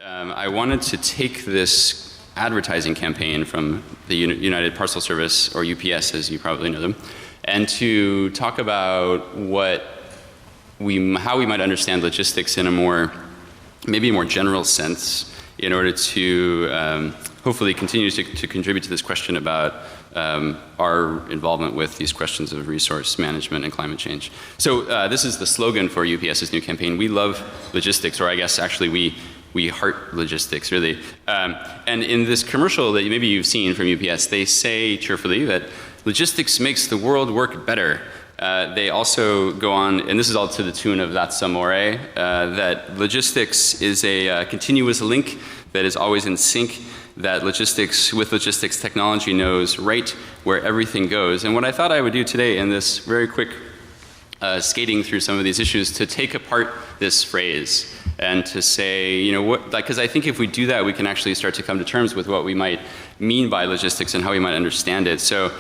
I wanted to take this advertising campaign from the United Parcel Service, or UPS as you probably know them, and to talk about how we might understand logistics in maybe a more general sense in order to hopefully continue to contribute to this question about our involvement with these questions of resource management and climate change. So this is the slogan for UPS's new campaign. We love logistics, or I guess actually we heart logistics, really. And in this commercial that maybe you've seen from UPS, they say cheerfully that logistics makes the world work better. They also go on, and this is all to the tune of That's Amore, that logistics is a continuous link that is always in sync, that with logistics technology knows right where everything goes. And what I thought I would do today in this very quick skating through some of these issues, to take apart this phrase and to say, because I think if we do that, we can actually start to come to terms with what we might mean by logistics and how we might understand it. So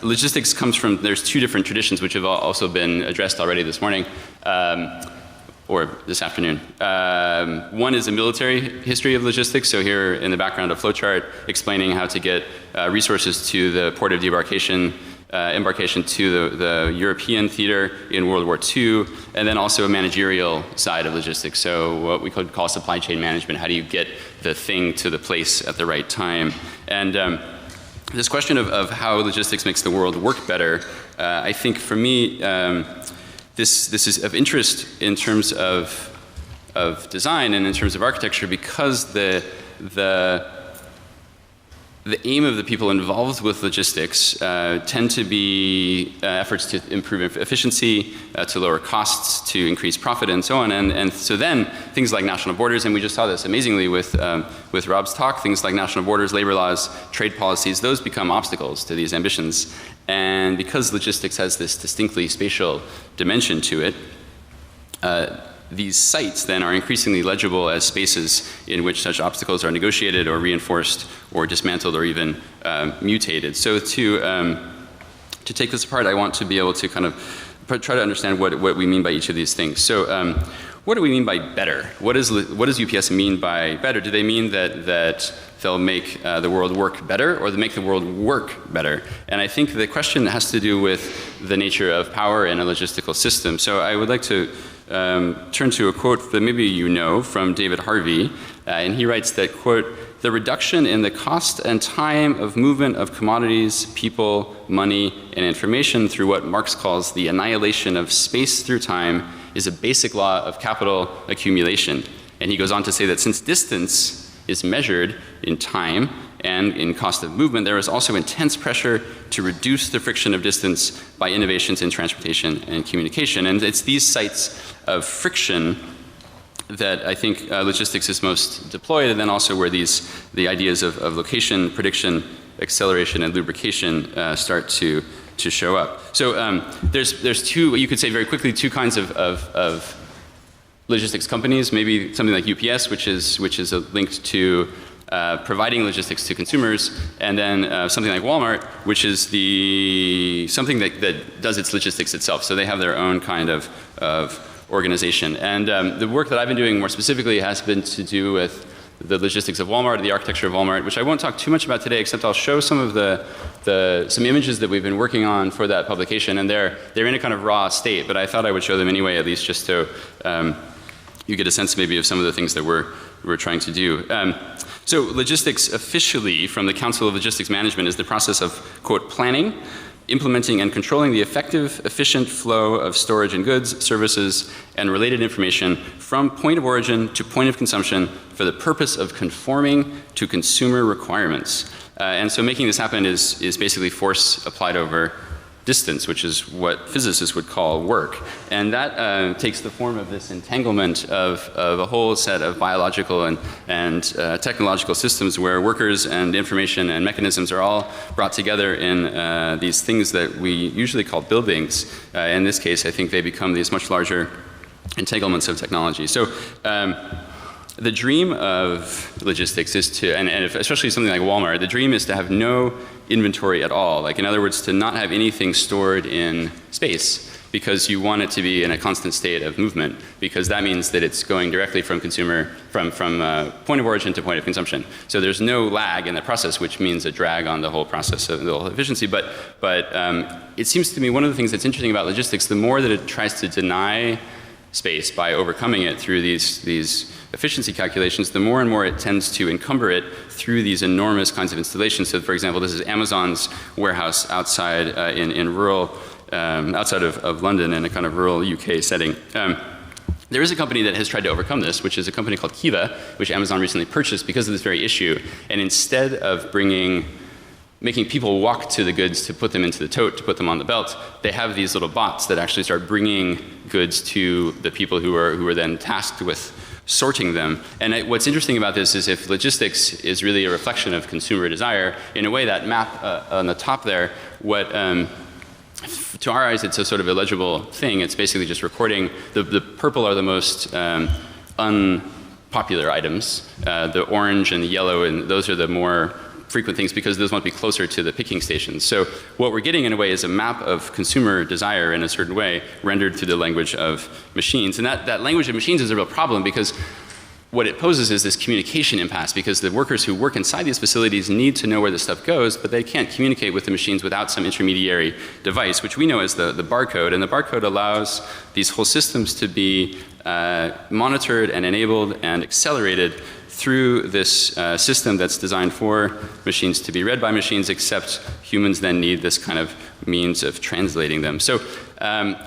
logistics comes from, there's two different traditions which have also been addressed already this morning, or this afternoon. One is a military history of logistics. So here in the background, a flowchart explaining how to get resources to the port of embarkation to the European theater in World War II, and then also a managerial side of logistics. So what we could call supply chain management. How do you get the thing to the place at the right time? And this question of how logistics makes the world work better, I think for me, this is of interest in terms of design and in terms of architecture, because the aim of the people involved with logistics tend to be efforts to improve efficiency, to lower costs, to increase profit, and so on. And so then things like national borders, and we just saw this amazingly with Rob's talk, things like national borders, labor laws, trade policies, those become obstacles to these ambitions. And because logistics has this distinctly spatial dimension to it, these sites then are increasingly legible as spaces in which such obstacles are negotiated or reinforced or dismantled or even mutated. So to take this apart, I want to be able to kind of try to understand what we mean by each of these things. So what do we mean by better? What does UPS mean by better? Do they mean that they'll make the world work better, or they make the world work better? And I think the question has to do with the nature of power in a logistical system. So I would like to turn to a quote that maybe you know from David Harvey, and he writes that, quote, "The reduction in the cost and time of movement of commodities, people, money, and information through what Marx calls the annihilation of space through time is a basic law of capital accumulation." And he goes on to say that since distance is measured in time and in cost of movement, there is also intense pressure to reduce the friction of distance by innovations in transportation and communication. And it's these sites of friction that I think logistics is most deployed, and then also where the ideas of location, prediction, acceleration, and lubrication start to show up. So there's two, you could say very quickly, two kinds of logistics companies. Maybe something like UPS, which is linked to providing logistics to consumers, and then something like Walmart, which is something that does its logistics itself. So they have their own kind of organization. And the work that I've been doing more specifically has been to do with the logistics of Walmart, the architecture of Walmart, which I won't talk too much about today, except I'll show some of some images that we've been working on for that publication, and they're in a kind of raw state, but I thought I would show them anyway, at least just so you get a sense maybe of some of the things that we're trying to do. So logistics officially from the Council of Logistics Management is the process of, quote, planning, implementing and controlling the effective, efficient flow of storage and goods, services, and related information from point of origin to point of consumption for the purpose of conforming to consumer requirements. And so making this happen is basically force applied over distance, which is what physicists would call work. And that takes the form of this entanglement of a whole set of biological and technological systems where workers and information and mechanisms are all brought together in these things that we usually call buildings. In this case, I think they become these much larger entanglements of technology. So the dream of logistics is to, and especially something like Walmart, the dream is to have no inventory at all. Like, in other words, to not have anything stored in space. because you want it to be in a constant state of movement, because that means that it's going directly from consumer, from point of origin to point of consumption. So there's no lag in the process, which means a drag on the whole process of the whole efficiency. But it seems to me one of the things that's interesting about logistics, the more that it tries to deny space by overcoming it through these efficiency calculations, the more and more it tends to encumber it through these enormous kinds of installations. So for example, this is Amazon's warehouse outside in rural, outside of London in a kind of rural UK setting. There is a company that has tried to overcome this, which is a company called Kiva, which Amazon recently purchased because of this very issue. And instead of making people walk to the goods to put them into the tote, to put them on the belt, they have these little bots that actually start bringing goods to the people who are then tasked with sorting them. And what's interesting about this is if logistics is really a reflection of consumer desire, in a way that map on the top there, what to our eyes it's a sort of illegible thing. It's basically just recording, the purple are the most unpopular items, the orange and the yellow, and those are the more frequent things because those might be closer to the picking stations. So what we're getting in a way is a map of consumer desire in a certain way rendered through the language of machines. And that language of machines is a real problem because what it poses is this communication impasse, because the workers who work inside these facilities need to know where the stuff goes, but they can't communicate with the machines without some intermediary device, which we know is the barcode. And the barcode allows these whole systems to be monitored and enabled and accelerated through this system that's designed for machines to be read by machines, except humans then need this kind of means of translating them. So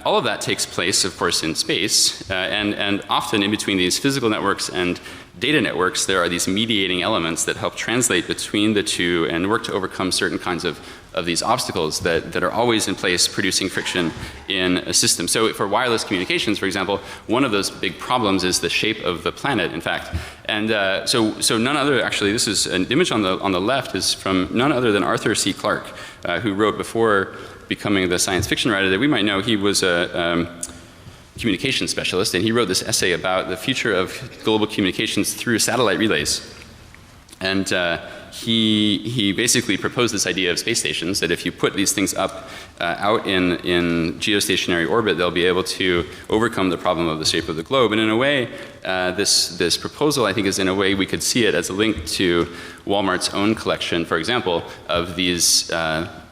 all of that takes place, of course, in space, and often in between these physical networks and data networks, there are these mediating elements that help translate between the two and work to overcome certain kinds of these obstacles that are always in place, producing friction in a system. So for wireless communications, for example, one of those big problems is the shape of the planet, in fact. And so none other, actually, this is an image on the left is from none other than Arthur C. Clarke, who wrote before becoming the science fiction writer that we might know. He was a communications specialist, and he wrote this essay about the future of global communications through satellite relays. And he basically proposed this idea of space stations, that if you put these things up out in geostationary orbit, they'll be able to overcome the problem of the shape of the globe. And in a way, this proposal, I think, is in a way we could see it as a link to Walmart's own collection, for example, of these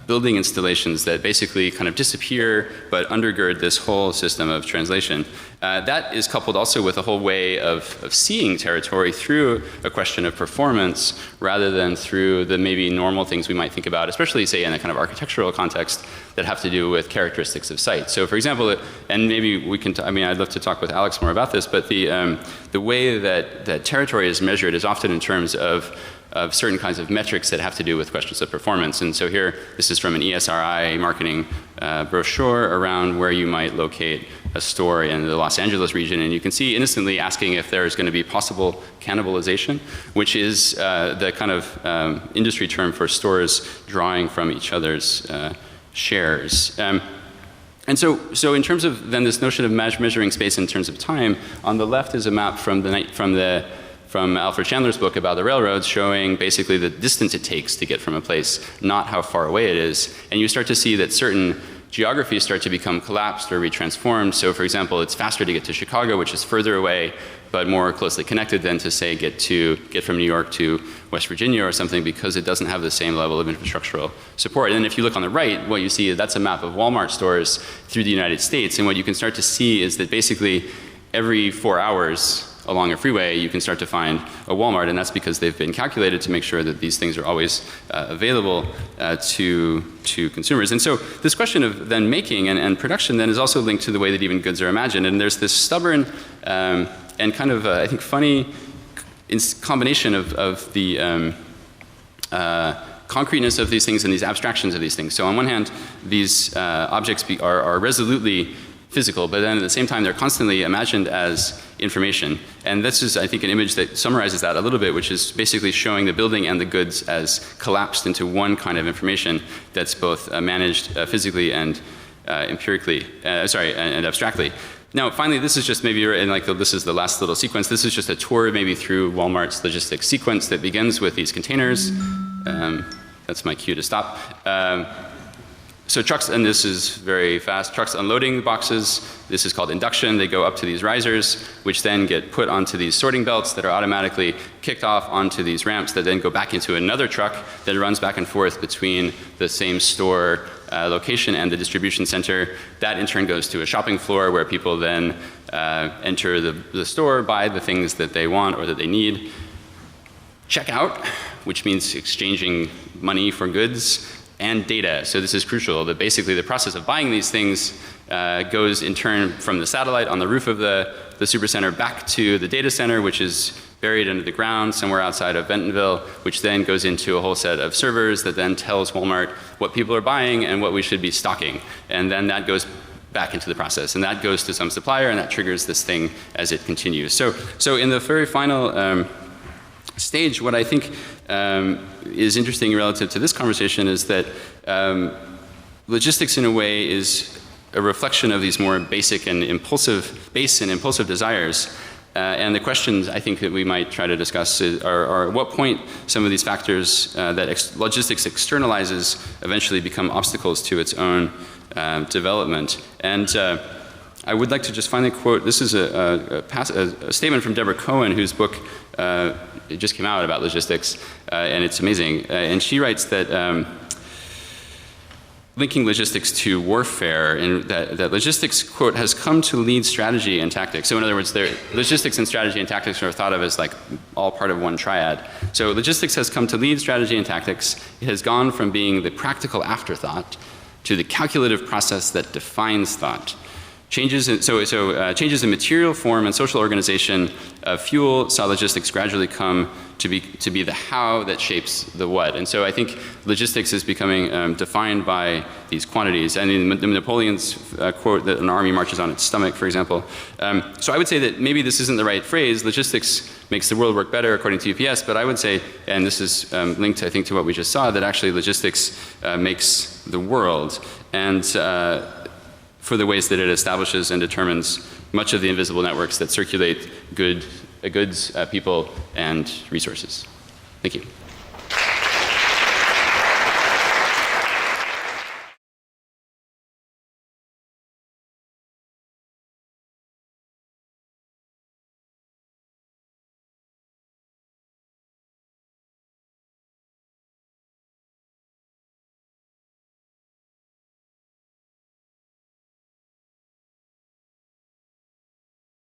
building installations that basically kind of disappear but undergird this whole system of translation. That is coupled also with a whole way of seeing territory through a question of performance rather than through the maybe normal things we might think about, especially say in a kind of architectural context that have to do with characteristics of site. So for example, and maybe we can, I mean, I'd love to talk with Alex more about this, but the way that territory is measured is often in terms of certain kinds of metrics that have to do with questions of performance. And so here, this is from an ESRI marketing brochure around where you might locate a store in the Los Angeles region, and you can see innocently asking if there is going to be possible cannibalization, which is the kind of industry term for stores drawing from each other's shares. And so in terms of then this notion of measuring space in terms of time, on the left is a map from Alfred Chandler's book about the railroads, showing basically the distance it takes to get from a place, not how far away it is. And you start to see that certain geographies start to become collapsed or retransformed. So for example, it's faster to get to Chicago, which is further away, but more closely connected than to say get from New York to West Virginia or something, because it doesn't have the same level of infrastructural support. And then if you look on the right, what you see is that's a map of Walmart stores through the United States. And what you can start to see is that basically every 4 hours along a freeway, you can start to find a Walmart, and that's because they've been calculated to make sure that these things are always available to consumers. And so this question of then making and production then is also linked to the way that even goods are imagined. And there's this stubborn and kind of, I think, funny combination of the concreteness of these things and these abstractions of these things. So on one hand, these objects are resolutely physical, but then at the same time they're constantly imagined as information. And this is, I think, an image that summarizes that a little bit, which is basically showing the building and the goods as collapsed into one kind of information that's both managed physically and empirically, and abstractly. Now, finally, this is just maybe, and like this is the last little sequence, this is just a tour maybe through Walmart's logistics sequence that begins with these containers. That's my cue to stop. So trucks, and this is very fast, trucks unloading boxes, this is called induction. They go up to these risers, which then get put onto these sorting belts that are automatically kicked off onto these ramps that then go back into another truck that runs back and forth between the same store location and the distribution center. That in turn goes to a shopping floor where people then enter the store, buy the things that they want or that they need. Checkout, which means exchanging money for goods, and data. So this is crucial, that basically the process of buying these things goes in turn from the satellite on the roof of the supercenter back to the data center, which is buried under the ground somewhere outside of Bentonville, which then goes into a whole set of servers that then tells Walmart what people are buying and what we should be stocking. And then that goes back into the process, and that goes to some supplier, and that triggers this thing as it continues. So in the very final stage, what I think is interesting relative to this conversation is that logistics in a way is a reflection of these more base and impulsive desires. And the questions I think that we might try to discuss are at what point some of these factors that logistics externalizes eventually become obstacles to its own development. And I would like to just finally quote, this is a statement from Deborah Cohen, whose book it just came out about logistics, and it's amazing. And she writes that linking logistics to warfare, and that logistics, quote, has come to lead strategy and tactics. So in other words, logistics and strategy and tactics are thought of as like all part of one triad. So logistics has come to lead strategy and tactics. It has gone from being the practical afterthought to the calculative process that defines thought. Changes in material form and social organization of fuel saw logistics gradually come to be the how that shapes the what. And so I think logistics is becoming defined by these quantities. I mean, Napoleon's quote that an army marches on its stomach, for example. So I would say that maybe this isn't the right phrase. Logistics makes the world work better according to UPS, but I would say, and this is linked I think to what we just saw, that actually logistics makes the world. And for the ways that it establishes and determines much of the invisible networks that circulate goods, people, and resources. Thank you.